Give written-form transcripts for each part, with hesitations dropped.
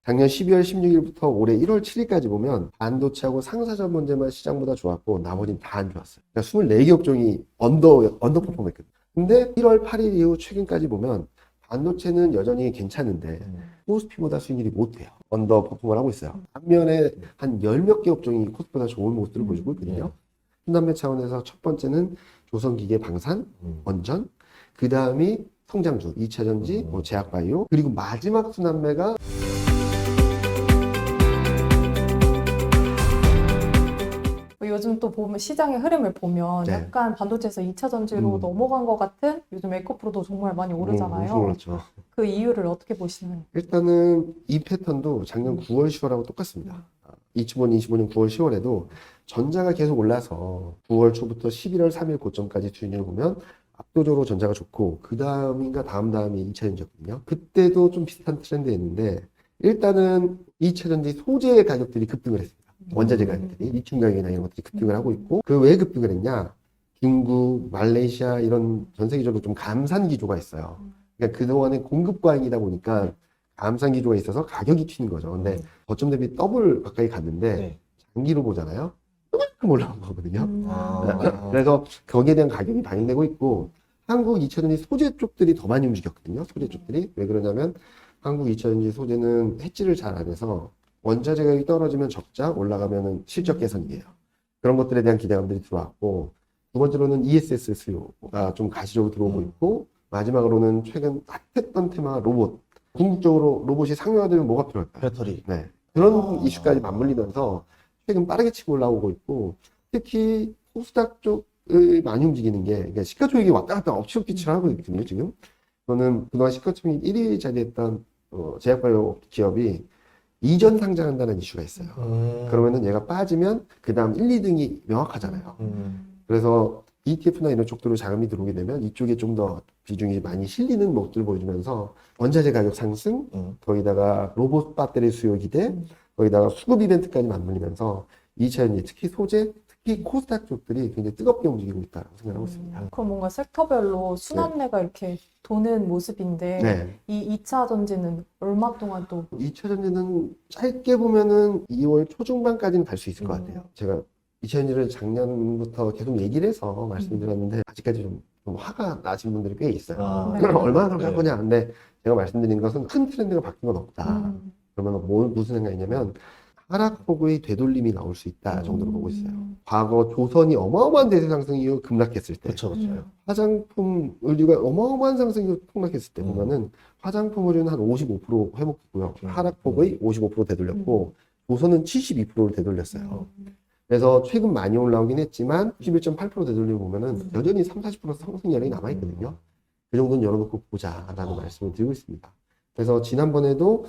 작년 12월 16일부터 올해 1월 7일까지 보면 반도체하고 상사전 문제만 시장보다 좋았고 나머지는 다 안 좋았어요. 그러니까 24개 업종이 언더퍼폼 했거든요. 근데 1월 8일 이후 최근까지 보면 반도체는 여전히 괜찮은데 코스피보다 수익률이 못해요. 언더퍼폼을 하고 있어요. 반면에 한 10몇 개 업종이 코스피보다 좋은 모습들을 보여주고 있거든요. 순환매 차원에서 첫 번째는 조선기계 방산, 원전, 그 다음이 성장주, 2차전지, 제약바이오, 그리고 마지막 순환매가 요즘 또 보면 시장의 흐름을 보면 네. 약간 반도체에서 2차 전지로 넘어간 것 같은 요즘 에코프로도 정말 많이 오르잖아요. 그렇죠. 그 이유를 어떻게 보시나요? 일단은 이 패턴도 작년 9월, 10월하고 똑같습니다. 2025년 9월, 10월에도 전자가 계속 올라서 9월 초부터 11월 3일 고점까지 수익률을 보면 압도적으로 전자가 좋고 그 다음인가 다음이 2차전지였거든요. 그때도 좀 비슷한 트렌드였는데 일단은 2차전지 소재 가격들이 급등을 했습니다. 원자재 가격들이 리튬 가격이나 이런 것들이 급등을 하고 있고 그 왜 급등을 했냐? 중국, 말레이시아 이런 전 세계적으로 좀 감산 기조가 있어요. 그러니까 그동안에 공급 과잉이다 보니까 감산 기조가 있어서 가격이 튀는 거죠. 근데 거점 대비 더블 가까이 갔는데 장기로 보잖아요. 조금 올라온 거거든요. 그래서 거기에 대한 가격이 반영되고 있고 한국 2차전지 소재 쪽들이 더 많이 움직였거든요. 소재 쪽들이. 왜 그러냐면 한국 2차전지 소재는 해지를 잘 안 해서 원자재 가격이 떨어지면 적자, 올라가면 실적 개선이에요. 그런 것들에 대한 기대감들이 들어왔고 두 번째로는 ESS 수요가 좀 가시적으로 들어오고 있고 마지막으로는 최근 핫했던 테마 로봇. 궁극적으로 로봇이 상용화되면 뭐가 필요할까요? 배터리. 네. 그런 이슈까지 맞물리면서 최근 빠르게 치고 올라오고 있고 특히 코스닥 쪽을 많이 움직이는 게 그러니까 시가총액이 왔다 갔다 엎치락뒤치를 하고 있거든요. 지금 저는 그동안 시가총액 1위 자리했던 제약바이오 기업이 이전 상장한다는 이슈가 있어요. 그러면은 얘가 빠지면 그 다음 1, 2등이 명확하잖아요. 그래서 ETF나 이런 쪽으로 자금이 들어오게 되면 이쪽에 좀 더 비중이 많이 실리는 모습들을 보여주면서 원자재 가격 상승, 거기다가 로봇 배터리 수요 기대, 거기다가 수급 이벤트까지 맞물리면서 2차전지 특히 소재, 특히 코스닥 쪽들이 굉장히 뜨겁게 움직이고 있다고 생각하고 있습니다. 그럼 뭔가 섹터별로 순환매가 이렇게 도는 모습인데 네. 이 2차 전지는 얼마 동안 또 2차전지는 짧게 보면은 2월 초중반까지는 갈 수 있을 것 같아요. 제가 2차전지를 작년부터 계속 얘기를 해서 말씀드렸는데 아직까지 좀 화가 나신 분들이 꽤 있어요. 네. 얼마나 더 갈 거냐. 근데 제가 말씀드린 것은 큰 트렌드가 바뀐 건 없다. 그러면 무슨 생각이냐면 하락폭의 되돌림이 나올 수 있다 정도로 보고 있어요. 과거 조선이 어마어마한 대세 상승 이후 급락했을 때 그렇죠, 그렇죠. 화장품 의류가 어마어마한 상승 이후 폭락했을 때 보면은 화장품 의류는 한 55% 회복했고요. 하락폭의 55% 되돌렸고 조선은 72%를 되돌렸어요. 그래서 최근 많이 올라오긴 했지만 91.8% 되돌리고 보면은 여전히 30-40% 상승 여력이 남아있거든요. 그 정도는 열어놓고 보자라는 말씀을 드리고 있습니다. 그래서 지난번에도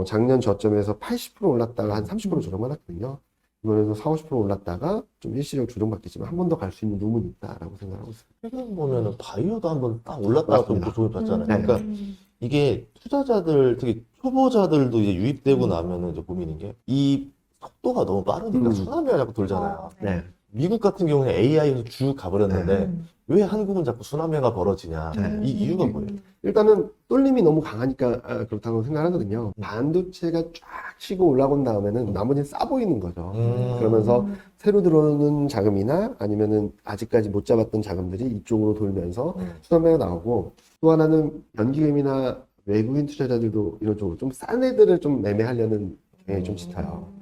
작년 저점에서 80% 올랐다가 한 30% 조정받았거든요. 이번에도 40-50% 올랐다가 좀 일시적 조정받겠지만 한 번 더 갈 수 있는 룸은 있다라고 생각하고 있습니다. 최근 보면은 바이오도 한번 딱 올랐다가 또 맞습니다. 조정이 받잖아요. 네. 그러니까 이게 투자자들, 특히 초보자들도 이제 유입되고 나면은 이제 고민인 게 이 속도가 너무 빠르니까 순환매가 자꾸 돌잖아요. 네. 미국 같은 경우는 AI에서 쭉 가버렸는데 왜 한국은 자꾸 순환매가 벌어지냐. 이 이유가 뭐예요? 일단은 뚫림이 너무 강하니까 그렇다고 생각하거든요. 반도체가 쫙 치고 올라온 다음에는 나머지는 싸 보이는 거죠. 그러면서 새로 들어오는 자금이나 아니면은 아직까지 못 잡았던 자금들이 이쪽으로 돌면서 순환매가 나오고 또 하나는 연기금이나 외국인 투자자들도 이런 쪽으로 좀 싼 애들을 좀 매매하려는 경향이 좀 짙어요.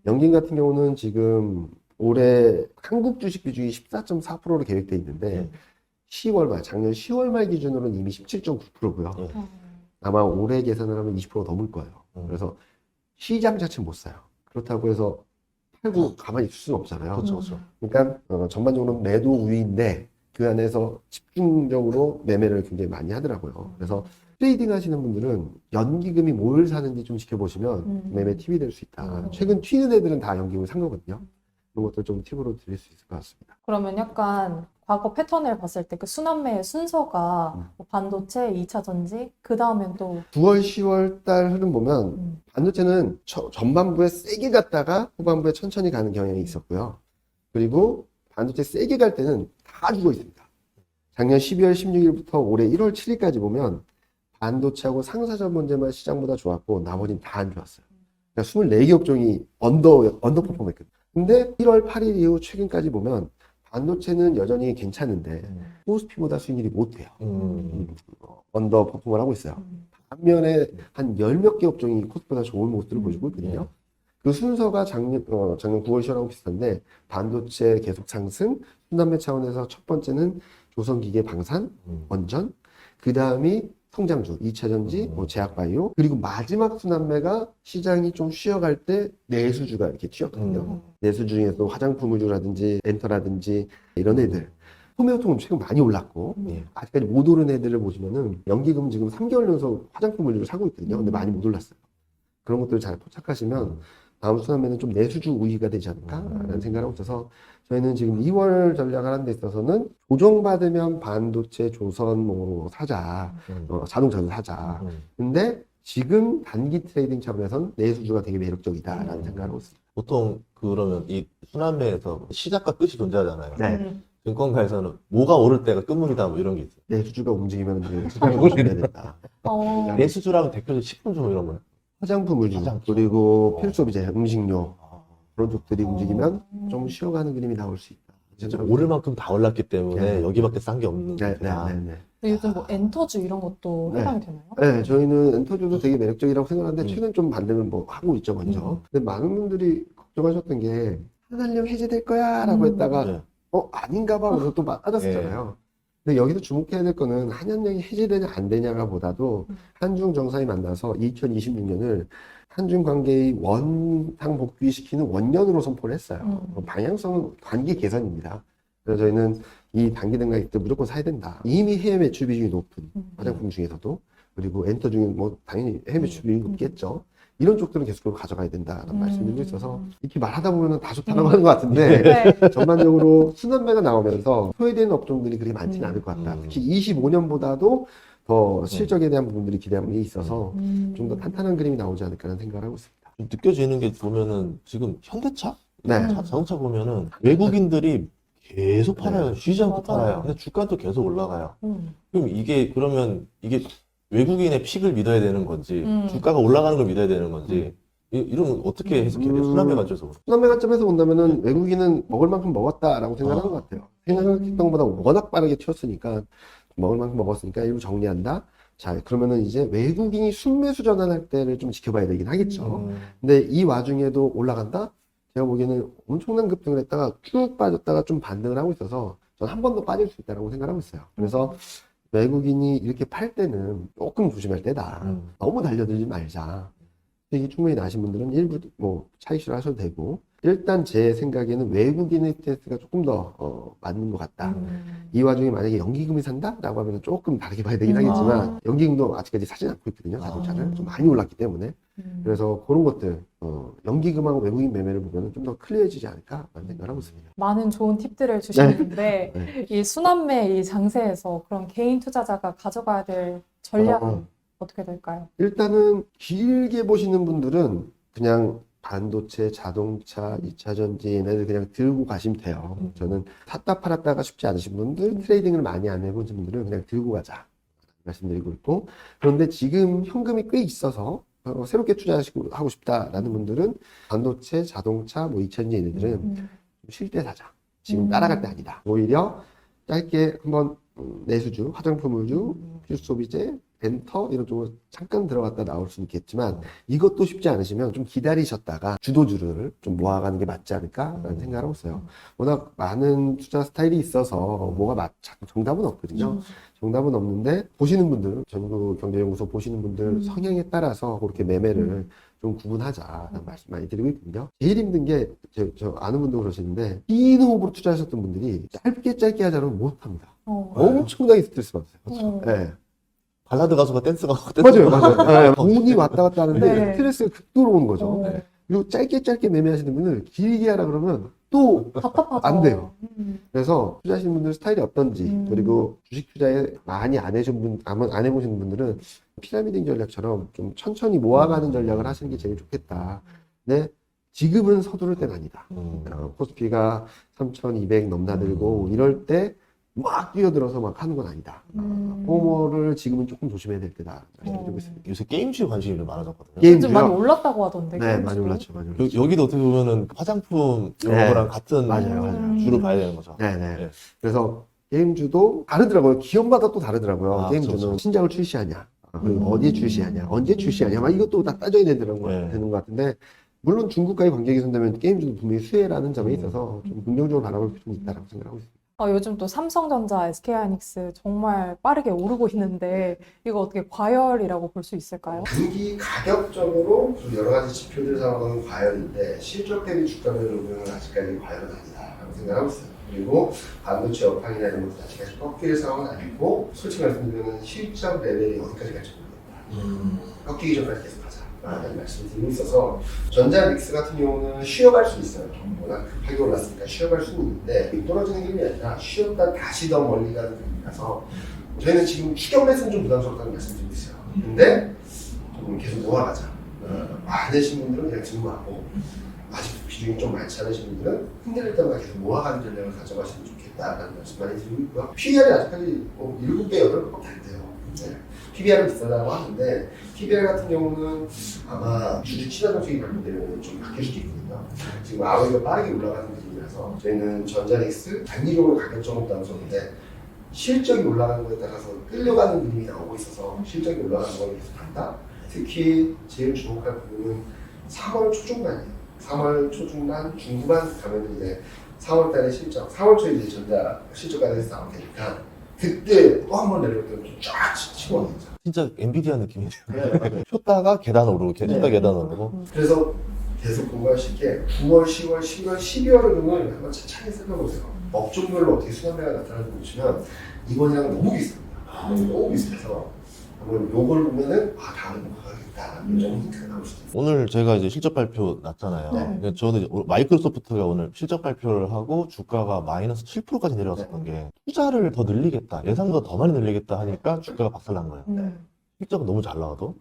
연기금 같은 경우는 지금 올해 한국 주식 비중이 14.4%로 계획돼 있는데 10월 말, 작년 10월 말 기준으로는 이미 17.9%고요. 아마 올해 계산을 하면 20% 넘을 거예요. 그래서 시장 자체는 못 사요. 그렇다고 해서 팔고 가만히 있을 수는 없잖아요. 그렇죠, 그렇죠. 그러니까 전반적으로 매도 우위인데 그 안에서 집중적으로 매매를 굉장히 많이 하더라고요. 그래서 트레이딩 하시는 분들은 연기금이 뭘 사는지 좀 지켜보시면 매매 팁이 될 수 있다. 최근 튀는 애들은 다 연기금을 산 거거든요. 그런 것들 좀 팁으로 드릴 수 있을 것 같습니다. 그러면 약간 과거 패턴을 봤을 때 그 순환매의 순서가 뭐 반도체, 2차 전지, 그 다음엔 또 9월, 10월 달 흐름 보면 반도체는 전반부에 세게 갔다가 후반부에 천천히 가는 경향이 있었고요. 그리고 반도체 세게 갈 때는 다 죽어 있습니다. 작년 12월 16일부터 올해 1월 7일까지 보면 반도체하고 상사전 문제만 시장보다 좋았고 나머지는 다 안 좋았어요. 그러니까 24개 업종이 언더퍼폼 했거든요. 근데 1월 8일 이후 최근까지 보면 반도체는 여전히 괜찮은데 코스피보다 수익률이 못해요. 언더퍼폼을 하고 있어요. 반면에 한 10몇 개 업종이 코스피보다 좋은 모습을 보여주고 있거든요. 그 순서가 작년 9월 10월하고 비슷한데 반도체 계속 상승, 순환매 차원에서 첫 번째는 조선기계 방산, 원전, 그 다음이 성장주, 2차전지, 뭐 제약바이오, 그리고 마지막 순환매가 시장이 좀 쉬어갈 때 내수주가 이렇게 튀었거든요. 내수 중에서 화장품주라든지 엔터라든지 이런 애들. 소매우통은 최근 많이 올랐고 아직까지 못 오른 애들을 보시면은 연기금 지금 3개월 연속 화장품주를 사고 있거든요. 근데 많이 못 올랐어요. 그런 것들을 잘 포착하시면 다음 순환매는 좀 내수주 우위가 되지 않을까라는 생각을 하고 있어서 저희는 지금 2월 전략을 하는 데 있어서는 조정받으면 반도체, 조선 뭐 사자, 자동차도 사자. 근데 지금 단기 트레이딩 차원에서는 내수주가 되게 매력적이다라는 생각을 하고 있습니다. 보통 그러면 이 순환매에서 시작과 끝이 존재하잖아요. 네. 증권가에서는 뭐가 오를 때가 끝물이다 뭐 이런 게 있어요. 내수주가 움직이면 이제 시장이 움직여야 된다. 내수주라면 대표적으로 식품주 뭐 이런 거요. 화장품을 화장품. 그리고 필수소비재, 음식료 프로덕트들이 움직이면 어. 좀 쉬어가는 그림이 나올 수 있다. 진짜 오를 만큼 다 올랐기 때문에 네. 여기밖에 싼 게 없는 네, 네, 거다. 네, 네. 근데 요즘 뭐 엔터주 이런 것도 네. 해당이 되나요? 네, 저희는 엔터주도 되게 매력적이라고 생각하는데 최근 좀 반등을 뭐 하고 있죠, 먼저. 근데 많은 분들이 걱정하셨던 게 한한령 해제될 거야 라고 했다가 네. 아닌가 봐 그래서 또 빠졌었잖아요. 근데 여기서 주목해야 될 거는 한한령이 해제되냐 안 되냐가 보다도 한중 정상이 만나서 2026년을 한중 관계의 원상 복귀시키는 원년으로 선포를 했어요. 방향성은 관계 개선입니다. 그래서 저희는 이 단기 등락일 무조건 사야 된다. 이미 해외 매출 비중이 높은 화장품 중에서도 그리고 엔터 중에 뭐 당연히 해외 매출 비중이 높겠죠. 이런 쪽들은 계속적으로 가져가야 된다라는 말씀드리고 있어서 이렇게 말하다 보면 다 좋다는 하는 것 같은데 네. 전반적으로 순환매가 나오면서 소외되는 업종들이 그렇게 많지는 않을 것 같다. 특히 25년보다도 더 실적에 대한 부분들이 기대하는 게 있어서 좀 더 탄탄한 그림이 나오지 않을까라는 생각을 하고 있습니다. 좀 느껴지는 게 보면은 지금 현대차? 네. 자동차 보면은 외국인들이 계속 팔아요. 쉬지 않고 맞아요. 팔아요. 근데 주가도 계속 올라가요. 음. 그럼 이게 외국인의 픽을 믿어야 되는 건지 주가가 음. 올라가는 걸 믿어야 되는 건지 이런 어떻게 해석해야 돼요? 순환매 관점에서. 순환매 관점에서 본다면은 외국인은 먹을 만큼 먹었다라고 생각하는 것 같아요. 생각했던 것보다 워낙 빠르게 튀었으니까 먹을 만큼 먹었으니까 일부 정리한다. 자, 그러면은 이제 외국인이 순매수 전환할 때를 좀 지켜봐야 되긴 하겠죠. 근데 이 와중에도 올라간다? 제가 보기에는 엄청난 급등을 했다가 쭉 빠졌다가 좀 반등을 하고 있어서 전 한 번 더 빠질 수 있다고 생각하고 있어요. 그래서 외국인이 이렇게 팔 때는 조금 조심할 때다. 너무 달려들지 말자. 이게 충분히 나신 분들은 일부 뭐 차익실을 하셔도 되고 일단 제 생각에는 외국인의 스탠스가 조금 더 맞는 것 같다. 이 와중에 만약에 연기금이 산다라고 하면 조금 다르게 봐야 되긴 하겠지만 연기금도 아직까지 사진 않고 있거든요. 자동차를 좀 많이 올랐기 때문에 그래서 그런 것들 연기금하고 외국인 매매를 보면 좀 더 클리어해지지 않을까라는 생각을 하고 있습니다. 많은 좋은 팁들을 주셨는데 네. 이 순환매 이 장세에서 그런 개인 투자자가 가져가야 될 전략은 어떻게 될까요? 일단은 길게 보시는 분들은 그냥 반도체, 자동차, 2차전지 얘네들 그냥 들고 가시면 돼요. 저는 샀다 팔았다가 쉽지 않으신 분들, 트레이딩을 많이 안 해보신 분들은 그냥 들고 가자 말씀드리고 있고 그런데 지금 현금이 꽤 있어서 새롭게 하고 싶다라는 분들은 반도체, 자동차, 뭐 2차전지 얘네들은 쉴 때 사자. 지금 따라갈 때 아니다. 오히려 짧게 한번 내수주, 화장품주, 필수소비재, 엔터 이런 쪽으로 잠깐 들어갔다 나올 수는 있겠지만 이것도 쉽지 않으시면 좀 기다리셨다가 주도주를 좀 모아가는 게 맞지 않을까라는 생각을 하고 있어요. 워낙 많은 투자 스타일이 있어서 뭐가 정답은 없거든요. 정답은 없는데 보시는 분들, 전국경제연구소 보시는 분들 성향에 따라서 그렇게 매매를 좀 구분하자라는 말씀 많이 드리고 있거든요. 제일 힘든 게 저 아는 분도 그러시는데 긴 호흡으로 투자하셨던 분들이 짧게 하자면 못합니다. 엄청나게 스트레스 받으세요. 네. 발라드 가수가 댄스가 맞아요. 돈이 왔다 갔다 하는데 네. 스트레스가 극도로 오는 거죠. 네. 그리고 짧게 매매하시는 분은 길게 하라 그러면 또 답답하죠. 안 돼요. 그래서 투자하시는 분들 스타일이 어떤지 그리고 주식 투자에 많이 안 해보신 분들은 피라미드 전략처럼 좀 천천히 모아가는 전략을 하시는 게 제일 좋겠다. 근데 지금은 서두를 때는 아니다. 코스피가 3,200 넘나들고 이럴 때 막 뛰어들어서 막 하는 건 아니다. 포머를 지금은 조금 조심해야 될 때다. 말씀드리고 있습니다. 요새 게임주에 관심이 좀 많아졌거든요. 게임 요즘 많이 주요? 올랐다고 하던데. 네, 게임주도. 많이 올랐죠, 많이 올랐죠. 여기도 어떻게 보면은 화장품 이런 네. 거랑 같은 맞아요. 주로 봐야 되는 거죠. 네네. 네. 그래서 게임주도 다르더라고요. 기업마다 또 다르더라고요. 아, 게임주는 그렇죠. 신작을 출시하냐, 그리고 어디에 출시하냐, 언제 출시하냐, 막 이것도 다 따져야 되는 것 같은데, 물론 중국과의 관계 개선되면 게임주도 분명히 수혜라는 점에 있어서 좀 긍정적으로 바라볼 필요는 있다고 생각하고 있습니다. 요즘 또 삼성전자, SK하이닉스 정말 빠르게 오르고 있는데 이거 어떻게 과열이라고 볼 수 있을까요? 단기 가격적으로 좀 여러 가지 지표들 상황은 과열인데 실적 대비 주가를 보면 아직까지 과열은 아니다라고 생각하고 있어요. 그리고 반도체 업황이나 이런 것도 아직까지 꺾일 상황은 아니고 솔직히 말씀드리면 실적 레벨이 어디까지 갈지 모르겠다. 꺾이기 전까지 계속 하자. 라는 말씀을 드리고 있어서 전자믹스 같은 경우는 쉬어갈 수 있어요. 워낙 급하게 올랐으니까 쉬어갈 수는 있는데 떨어지는 길이 아니라 쉬었다 다시 더 멀리 가는 길이라서 저희는 지금 추격 매수는 좀 부담스럽다는 말씀 드리고 있어요. 근데 좀 계속 모아가자. 많으신 분들은 그냥 증모하고 아직 비중이 좀 많지 않으신 분들은 흔들릴 때마다 계속 모아가는 전략을 가져가시면 좋겠다라는 말씀 많이 드리고 있고요. PER이 아직까지 7배, 8배밖에 안 돼요. 네. PBR은 비싸다고 하는데 PBR 같은 경우는 아마 주주 친화 정책이 발표되면 좀 바뀔 수도 있거든요. 지금 ROE가 빠르게 올라가는 기준이라서 저희는 전자닉스 단기적으로 가격적으로 부담스러운데 실적이 올라가는 거에 따라서 끌려가는 그림이 나오고 있어서 실적이 올라가는 걸 계속 간다. 특히 제일 주목할 부분은 3월 초중반이에요. 3월 초중반, 중후반 가면 이제 4월 달에 실적, 4월 초에 이제 전자 실적 가격에서 나올 테니까 그때 또 한 번 내려올 때는 쫙 치고 오겠죠. 진짜 엔비디아 느낌이네요. 네. 줬다가 계단 오르고, 네. 줬다가 계단 오르고. 그래서 계속 공부할 수 있게 9월, 10월, 11월, 12월을 한번 차차히 살펴보세요. 업종별로 어떻게 수납매가 나타나는지 보시면 이번이랑 너무 비슷합니다. 너무 비슷해서 한번 요걸 보면은 다음에 가야겠다. 이 정도 힌트가 나올 수도 있어요. 오늘 제가 이제 실적 발표 났잖아요. 네. 그러니까 저는 이제 마이크로소프트가 오늘 실적 발표를 하고 주가가 마이너스 7%까지 내려왔었던 게 투자를 더 늘리겠다, 예상보다 더 많이 늘리겠다 하니까 주가가 박살난 거예요. 실적은 너무 잘 나와도.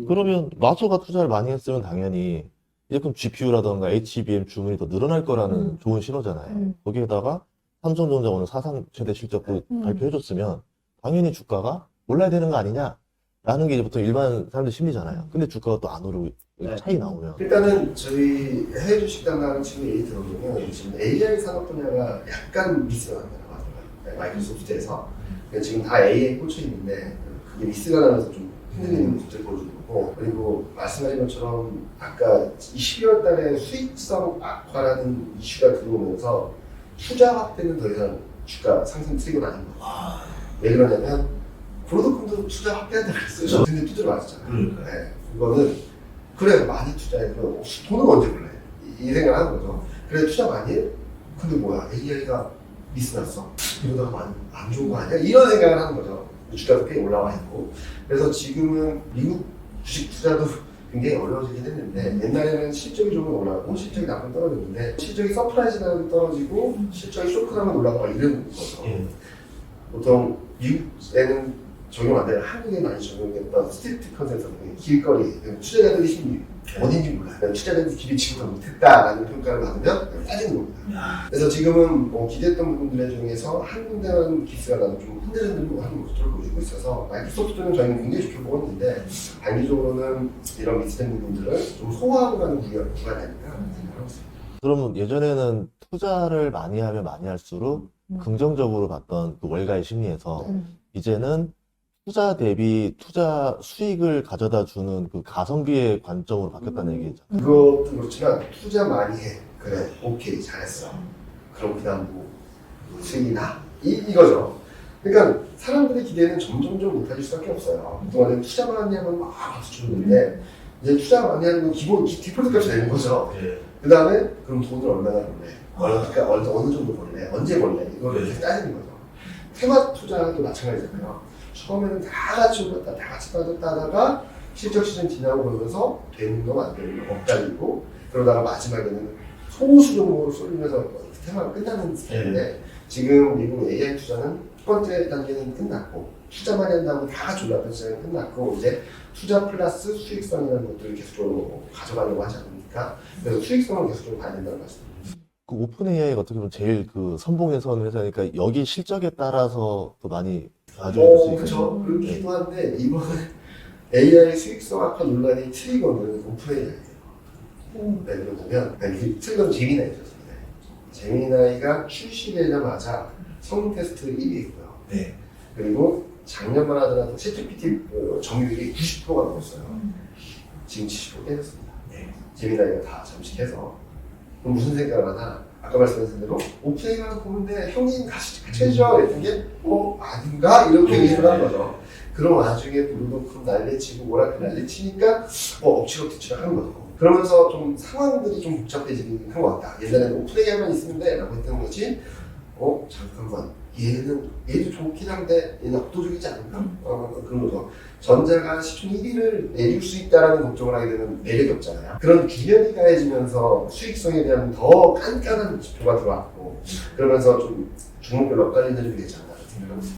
그러면 마소가 투자를 많이 했으면 당연히 이제 그럼 GPU라던가 HBM 주문이 더 늘어날 거라는 좋은 신호잖아요. 거기에다가 삼성전자 오늘 사상 최대 실적도 발표해줬으면 당연히 주가가 올라야 되는 거 아니냐? 라는 게 이제 보통 일반 사람들 심리잖아요. 근데 주가가 또 안 오르고 차이 나오면. 일단은 저희 해외 주식 담당하는 친구 얘기 들어보면 지금 AI 산업 분야가 약간 미스가 난다고 하더라고요. 마이크로소프트에서. 지금 다 AI에 꽂혀 있는데 그게 미스가 나면서 좀 흔들리는 모습들 보여주는 거고, 그리고 말씀하신 것처럼 아까 12월 달에 수익성 악화라는 이슈가 들어오면서 투자 확대는 더 이상 주가 상승 트리거는 아닌 거예요. 왜 그러냐면 브로드컴도 투자 확대한다고 그랬어요. 근데 투자를 맞았잖아요. 네. 이거는 그래 많이 투자해. 그럼 돈은 언제 벌래? 이 생각을 하는 거죠. 그래 투자 많이 해? 근데 뭐야 AI가 미스 났어? 이러다가 많이 안 좋은 거 아니야? 이런 생각을 하는 거죠. 주가도 꽤 올라와 있고. 그래서 지금은 미국 주식 투자도 굉장히 어려워지긴 했는데 옛날에는 실적이 조금 올라가고 실적이 나면 떨어졌는데 실적이 서프라이즈 나면 떨어지고 실적이 쇼크나면 올라가고 이런 거죠. 보통 미국에는 적용 안 되는 한국에 많이 적용됐던 스트리트 컨센서스, 길거리, 투자자들의 심리, 어딘지 몰라요. 투자자들이 길이 지금도 못했다라는 평가를 받으면 따지는 겁니다. 그래서 지금은 기대했던 부분들 중에서 한 군데만 기스가 나도 좀 흔들흔들고 하는 모습을 보여주고 있어서 마이크로소프트는 저희는 굉장히 좋게 보고 있는데 단기적으로는 이런 미스된 부분들을 좀 소화하고 가는 구간이 아닐까 생각하고 있습니다. 그러면 예전에는 투자를 많이 하면 많이 할수록 긍정적으로 봤던 그 월가의 심리에서 이제는 투자 대비 투자 수익을 가져다 주는 그 가성비의 관점으로 바뀌었다는 얘기죠. 그것도 그렇지만 투자 많이 해. 그래, 오케이, 잘했어. 그럼 그다음 뭐 수익이나 이거죠. 그러니까 사람들의 기대는 점점점 높아질 수밖에 없어요. 그동안에 투자 많이 하면 막 박수 쳤는데 이제 투자 많이 하는 건 기본 디폴트 값이 되는 거죠. 그 다음에 그럼 돈을 얼마나 벌래? 그러니까 어느 정도 벌래? 언제 벌래? 이걸 이렇게 따지는 거죠. 테마 투자도 마찬가지잖아요. 처음에는 다 같이 올랐다, 다 같이 빠졌다 하다가 실적 시즌 지나고 그러면서 되는 거 안 되는 거 엇갈리고 그러다가 마지막에는 소수 종목으로 쏠리면서 테마가 끝나는 스타일인데 지금 미국 AI 투자는 첫 번째 단계는 끝났고 투자 많이 한다고 다 같이 올랐던 시장은 끝났고 이제 투자 플러스 수익성이라는 것들을 계속적으로 가져가려고 하지 않습니까? 그래서 수익성을 계속적으로 봐야 된다는 말씀입니다. 그 오픈 AI가 어떻게 보면 제일 그 선봉에 선 회사니까 여기 실적에 따라서 또 많이 봐줘야 수 그렇죠. 있거든요. 그렇기도 한데 이번에 AI 수익성 악화 논란의 트리거는 오픈 AI예요. 왜 그러냐면 트리거는 제미나이였습니다. 제미나이가 출시되자마자 성능 테스트 1위였고요. 네. 그리고 작년만 하더라도 챗GPT 점유율이 90%가 넘었어요. 지금 70% 깨졌습니다. 제미나이가 다 잠식해서 그럼 무슨 생각을 하나? 아까 말씀하신 대로 오픈AI가 보는데 형님 같이 해줘 이랬던 게 아닌가? 이렇게 의심을 한 거죠. 그런 와중에 블루도크 난리치고 오라클 난리치니까 엎치락뒤치락 하는 거죠. 그러면서 좀 상황들이 좀 복잡해지긴 한 것 같다. 옛날에는 오픈AI만 있으면 라고 했던 거지 잠깐만 얘도 좋긴 한데 얘는 압도적이지 않을까? 그런 거죠. 전자가 시총 1위를 내줄 수 있다는 걱정을 하게 되면 매력이 없잖아요. 그런 균형이 가해지면서 수익성에 대한 더 깐깐한 지표가 들어왔고 그러면서 좀 종목별로 엇갈리는 일이 되지 않나 생각합니다.